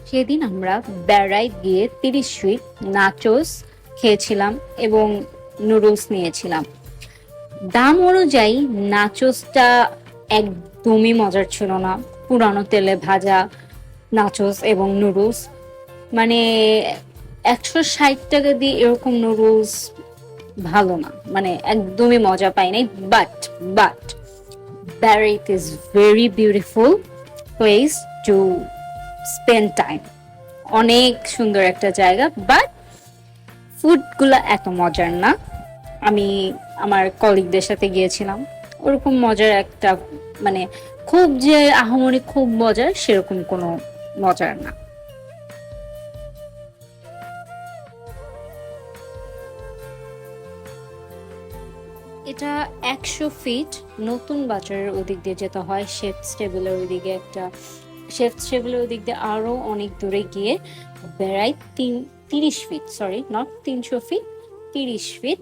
সেদিন আমরা বেড়ায় গিয়ে 30 ফিট নাচোস খেয়েছিলাম এবং নুডলস নিয়েছিলাম। দাম অনুযায়ী নাচোসটা একদমই মজার ছিল না। পুরানো তেলে ভাজা নাচোস এবং নুডলস, মানে 160 টাকা দিয়ে এরকম নুডলস ভালো না, মানে একদমই মজা পাই নাই। But Barrett is very beautiful place to spend time. অনেক সুন্দর একটা জায়গা, বাট ফুডগুলো এত মজার না। আমি আমার কলিগদের সাথে গিয়েছিলাম, ওরকম মজার একটা, মানে খুব যে আহামরি খুব মজার সেরকম কোনো মজার না। এটা 100 ফিট নতুন বাজারের ওদিক দিয়ে যেতে হয়, শেফস টেবিলের ওইদিকে একটা, শেফস টেবিলের ওদিক দিয়ে আরো অনেক দূরে গিয়ে বেড়াই 30 feet, sorry not 300 feet, 30 fit